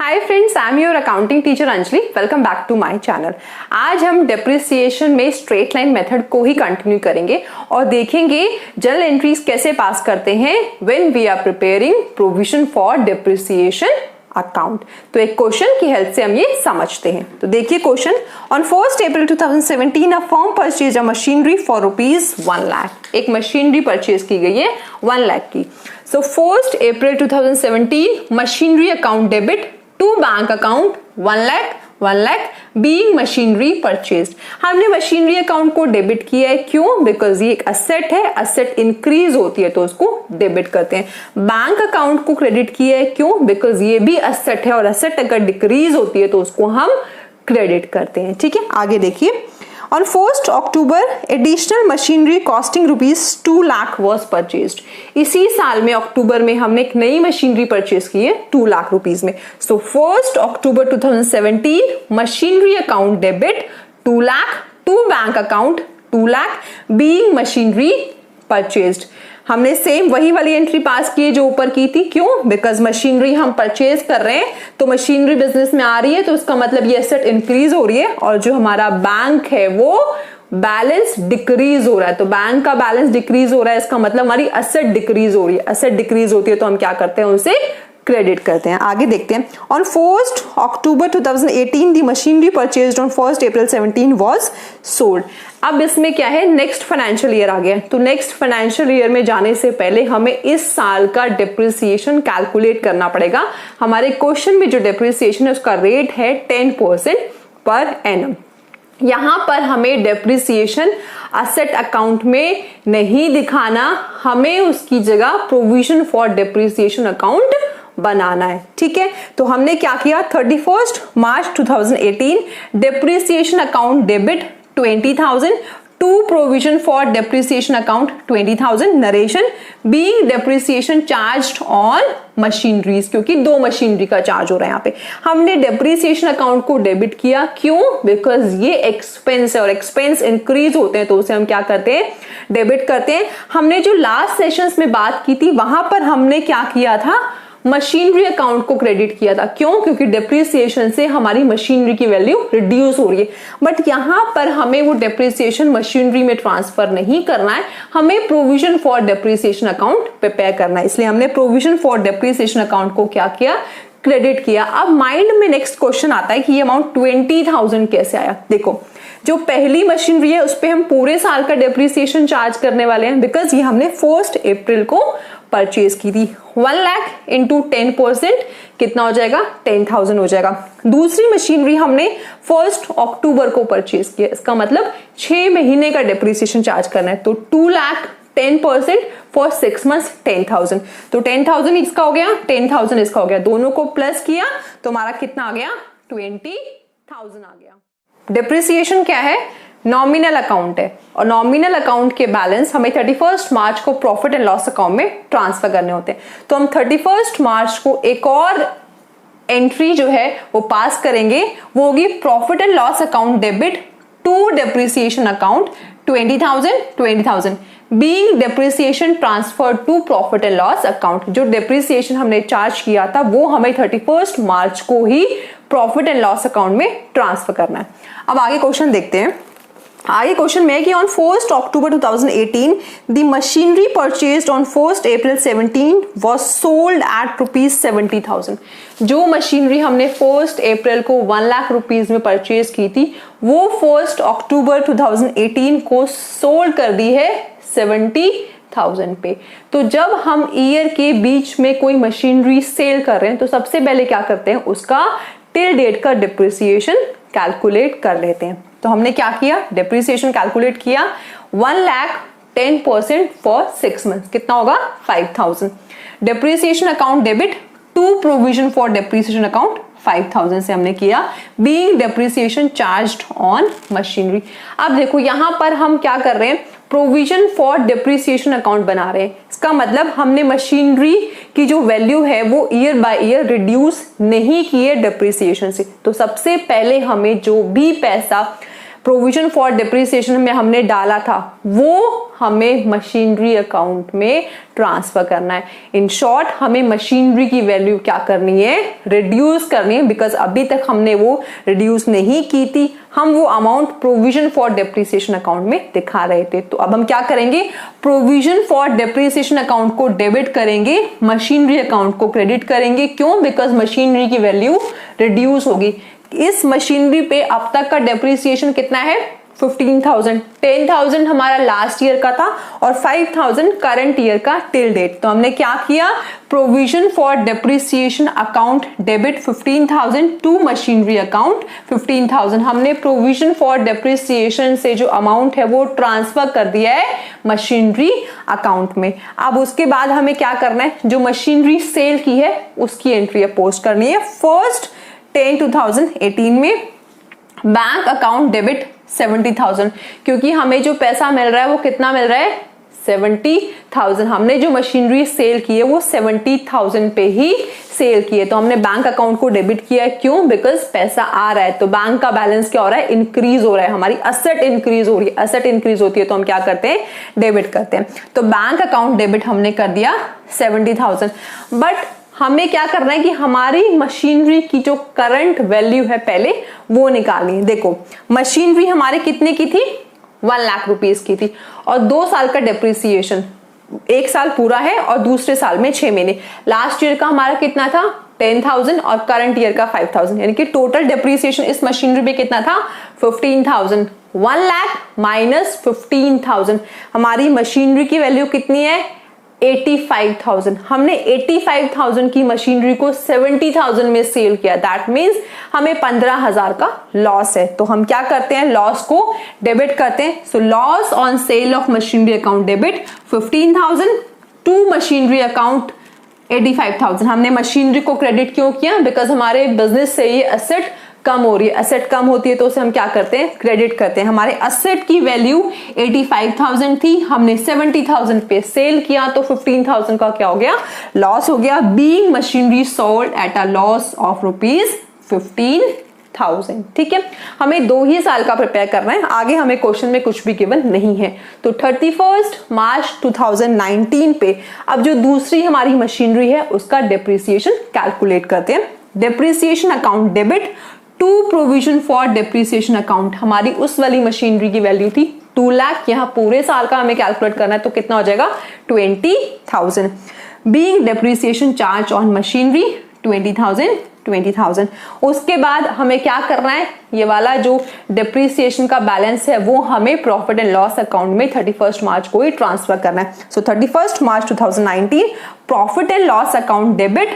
Hi friends, I am your accounting teacher Anjali. Welcome back to my channel. आज हम depreciation में straight line method को ही continue करेंगे और देखेंगे जर्नल एंट्रीज कैसे पास करते हैं when we are preparing provision for depreciation account. तो एक क्वेश्चन की हेल्प से हम ये समझते हैं। तो देखिए question, on 1 April 2017 a firm purchase a machinery for ₹1 lakh. एक मशीनरी परचेज की गई है 1 लाख की। So 1 April 2017 machinery account debit to bank account 1 lakh being machinery purchased. हमने मशीनरी अकाउंट को डेबिट किया है, क्यों? बिकॉज ये एक असेट है, असेट इंक्रीज होती है तो उसको डेबिट करते हैं। बैंक अकाउंट को क्रेडिट किया है, क्यों? बिकॉज ये भी असेट है और असेट अगर डिक्रीज होती है तो उसको हम क्रेडिट करते हैं। ठीक है, आगे देखिए, On 1 October additional machinery costing ₹2 lakh was purchased. इसी साल में अक्टूबर में हमने एक नई मशीनरी परचेज की है 2 लाख रुपीज में। So 1 October 2017 machinery account debit 2 lakh to bank account 2 lakh being machinery purchased. हमने सेम वही वाली एंट्री पास की है जो ऊपर की थी, क्यों? बिकॉज मशीनरी हम परचेज कर रहे हैं तो मशीनरी बिजनेस में आ रही है तो उसका मतलब ये एसेट इंक्रीज हो रही है और जो हमारा बैंक है वो बैलेंस डिक्रीज हो रहा है। तो बैंक का बैलेंस डिक्रीज हो रहा है, इसका मतलब हमारी एसेट डिक्रीज हो रही है। एसेट डिक्रीज होती है तो हम क्या करते हैं, उसे क्रेडिट करते हैं। आगे देखते हैं, on 1 October 2018 the machinery purchased on 1 April 17 was sold. अब इसमें क्या है, नेक्स्ट फाइनेंशियल ईयर आ गया। तो नेक्स्ट फाइनेंशियल ईयर में जाने से पहले हमें इस साल का डिप्रिसिएशन कैलकुलेट करना पड़ेगा। हमारे क्वेश्चन में जो डिप्रिसिएशन है उसका रेट है 10% पर एनम। यहां पर हमें डेप्रिसिएशन असेट अकाउंट में नहीं दिखाना, हमें उसकी जगह प्रोविजन फॉर डेप्रिसिएशन अकाउंट बनाना है। ठीक है, तो हमने क्या किया, 31 March 2018 depreciation account debit 20,000 to provision for depreciation account 20,000 narration being depreciation charged on machineries, क्योंकि 2 मशीनरी का चार्ज हो रहा है। यहाँ पे हमने डेप्रिसिएशन अकाउंट को डेबिट किया, क्यों? बिकॉज ये एक्सपेंस है और एक्सपेंस इंक्रीज होते हैं तो उसे हम क्या करते हैं, डेबिट करते हैं। हमने जो लास्ट सेशंस में बात की थी वहां पर हमने क्या किया था, मशीनरी अकाउंट को क्रेडिट किया था, क्यों? क्योंकि डेप्रिसिएशन से हमारी मशीनरी की वैल्यू रिड्यूस हो रही है। बट यहां पर हमें वो डेप्रिसिएशन मशीनरी में ट्रांसफर नहीं करना है, हमें provision for depreciation account prepare करना है। इसलिए हमने प्रोविजन फॉर डेप्रिसिएशन अकाउंट को क्या किया, क्रेडिट किया। अब माइंड में नेक्स्ट क्वेश्चन आता है कि ये अमाउंट 20,000 कैसे आया। देखो, जो पहली मशीनरी है उस पे हम पूरे साल का डेप्रिसिएशन चार्ज करने वाले हैं, बिकॉज ये हमने 1 अप्रैल को परचेज की थी। 1 लाख इंटू 10% कितना हो जाएगा, 10,000 हो जाएगा। दूसरी मशीनरी हमने 1 अक्टूबर को परचेज किया, इसका मतलब 6 महीने का डेप्रिसिएशन चार्ज करना है। तो 2 लाख 10% फॉर 6 मंथ्स 10,000। तो 10,000 इसका हो गया, 10,000 इसका हो गया, दोनों को प्लस किया तो हमारा कितना आ गया, 20,000 आ गया। डेप्रिसिएशन क्या है, नॉमिनल अकाउंट है और नॉमिनल अकाउंट के बैलेंस हमें 31 मार्च को प्रॉफिट एंड लॉस अकाउंट में ट्रांसफर करने होते हैं। तो हम 31 मार्च को एक और एंट्री जो है वो पास करेंगे, वो होगी profit and loss account debit to depreciation account 20,000 being depreciation transfer to profit and loss account. जो डेप्रिसिएशन हमने चार्ज किया था वो हमें 31 मार्च को ही प्रॉफिट एंड लॉस अकाउंट में ट्रांसफर करना है। अब आगे क्वेश्चन देखते हैं। आगे क्वेश्चन में है कि on 1 October 2018 the machinery purchased on 1 April 17 was sold at ₹70,000। जो मशीनरी हमने 1 अप्रैल को 1 लाख रुपीज में परचेज की थी वो 1 अक्टूबर 2018 को सोल्ड कर दी है 70,000 पे। तो जब हम ईयर के बीच में कोई मशीनरी सेल कर रहे हैं तो सबसे पहले क्या करते हैं, उसका टिल डेट का डिप्रिसिएशन कैलकुलेट कर लेते हैं। तो हमने क्या किया, डिप्रिसिएशन कैलकुलेट किया, 1 लाख 10% फॉर 6 मंथ कितना होगा, 5,000। Depreciation account debit to provision for depreciation account 5,000 से हमने किया, being depreciation charged on machinery. अब देखो यहां पर हम क्या कर रहे हैं, प्रोविजन फॉर डेप्रिसिएशन अकाउंट बना रहे हैं। इसका मतलब हमने मशीनरी की जो वैल्यू है वो ईयर बाय ईयर रिड्यूस नहीं की है डेप्रिसिएशन से। तो सबसे पहले हमें जो भी पैसा प्रोविजन फॉर डिप्रिसिएशन में हमने डाला था वो हमें मशीनरी अकाउंट में ट्रांसफर करना है। इन शॉर्ट हमें मशीनरी की वैल्यू क्या करनी है, रिड्यूस करनी है, बिकॉज अभी तक हमने वो रिड्यूस नहीं की थी, हम वो amount provision for depreciation account में दिखा रहे थे। तो अब हम क्या करेंगे, प्रोविजन फॉर डिप्रिसिएशन अकाउंट को डेबिट करेंगे, मशीनरी अकाउंट को क्रेडिट करेंगे। क्यों? बिकॉज मशीनरी की वैल्यू रिड्यूस होगी। इस मशीनरी पे अब तक का डेप्रिसिएशन कितना है, 15,000। 10,000 हमारा लास्ट ईयर का था और 5,000 करंट ईयर का टिल डेट। तो हमने क्या किया, provision for depreciation account debit 15,000 to machinery account 15,000। हमने प्रोविजन फॉर डेप्रिसिएशन से जो अमाउंट है वो ट्रांसफर कर दिया है मशीनरी अकाउंट में। अब उसके बाद हमें क्या करना है, जो मशीनरी सेल की है उसकी एंट्री पोस्ट करनी है। फर्स्ट 10/2018 में बैंक अकाउंट डेबिट 70,000, क्योंकि हमें जो पैसा मिल रहा है वो कितना मिल रहा है, 70,000। हमने जो मशीनरी सेल की है वो 70,000 पे ही सेल की है, तो हमने बैंक अकाउंट को डेबिट किया है। क्यों? बिकॉज पैसा आ रहा है, तो बैंक का बैलेंस क्या हो रहा है, इंक्रीज हो रहा है, हमारी असेट इंक्रीज हो रही है। असेट इंक्रीज होती है तो हम क्या करते हैं, डेबिट करते हैं। तो बैंक अकाउंट डेबिट हमने कर दिया 70,000। बट हमें क्या करना है कि हमारी मशीनरी की जो करंट वैल्यू है पहले वो निकालनी है। देखो मशीनरी हमारे कितने की थी, 1 लाख रुपीस की थी, और 2 साल का डेप्रिसिएशन, 1 साल पूरा है और दूसरे साल में 6 महीने। लास्ट ईयर का हमारा कितना था, 10,000 और करंट ईयर का 5,000, यानी कि टोटल डेप्रिसिएशन इस मशीनरी पे कितना था, 15,000। 1 लाख माइनस 15,000, हमारी मशीनरी की वैल्यू कितनी है, 85,000। हमने 85,000 की मशीनरी को 70,000 में सेल किया, दैट मीन्स हमें 15,000 का लॉस है। तो हम क्या करते हैं, लॉस को डेबिट करते हैं। So loss on sale of machinery account debit 15,000 to machinery account 85,000। हमने मशीनरी को क्रेडिट क्यों किया, बिकॉज हमारे बिजनेस से ये एसेट कम हो रही है। एसेट कम होती है तो उसे हम क्या करते हैं, क्रेडिट करते हैं। हमारे एसेट की वैल्यू 85,000 थी, हमने 70,000 पे सेल किया, तो 15,000 का क्या हो गया, लॉस हो गया। Being machinery sold at a loss of ₹15,000। ठीक है, हमें 2 ही साल का प्रिपेयर करना है, आगे हमें क्वेश्चन में कुछ भी गिवन नहीं है। तो 31 मार्च 2019 पे अब जो दूसरी हमारी मशीनरी है उसका डेप्रिसिएशन कैलकुलेट करते हैं। Depreciation account debit to provision for depreciation account, हमारी उस वाली मशीनरी की वैल्यू थी 2 लाख, यहाँ पूरे साल का हमें कैलकुलेट करना है तो कितना हो जाएगा, 20,000। Being depreciation charge on machinery 20,000। उसके बाद हमें क्या करना है, ये वाला जो डेप्रिसिएशन का बैलेंस है वो हमें प्रॉफिट एंड लॉस अकाउंट में 31 मार्च को ही ट्रांसफर करना है। So 31 March 2019 profit and loss account debit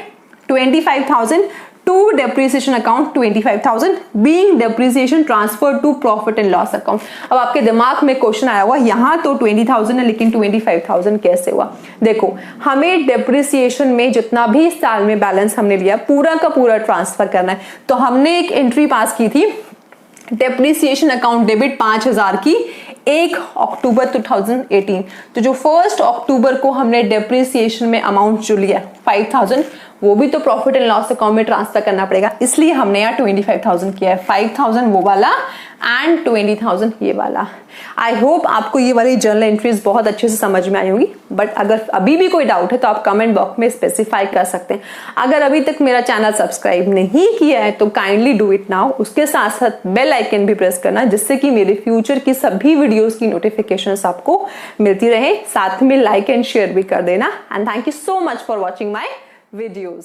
25,000 to depreciation account 25,000, being depreciation transfer to profit and loss account. अब आपके दिमाग में क्वेश्चन आया हुआ, यहाँ तो 20,000 है लेकिन 25,000 कैसे हुआ। देखो हमें डेप्रिसिएशन में जितना भी साल में बैलेंस हमने लिया पूरा का पूरा ट्रांसफर करना है। तो हमने एक एंट्री पास की थी, डेप्रिसिएशन अकाउंट डेबिट 5,000 की 1 अक्टूबर 2018। तो जो 1 अक्टूबर को हमने डेप्रिसिएशन में अमाउंट जो लिया 5,000, वो भी तो प्रॉफिट एंड लॉस अकाउंट में ट्रांसफर करना पड़ेगा, इसलिए हमने यहाँ 25,000 किया है। 5,000 वो वाला एंड 20,000 ये वाला। आई होप आपको ये वाली जर्नल एंट्रीज बहुत अच्छे से समझ में आई होंगी, बट अगर अभी भी कोई डाउट है तो आप कमेंट बॉक्स में स्पेसिफाई कर सकते हैं। अगर अभी तक मेरा चैनल सब्सक्राइब नहीं किया है तो काइंडली डू इट नाउ। उसके साथ साथ बेल आइकन भी प्रेस करना जिससे कि मेरे फ्यूचर की सभी वीडियोस की नोटिफिकेशंस आपको मिलती रहे। साथ में लाइक एंड शेयर भी कर देना। And thank you so much for watching my videos.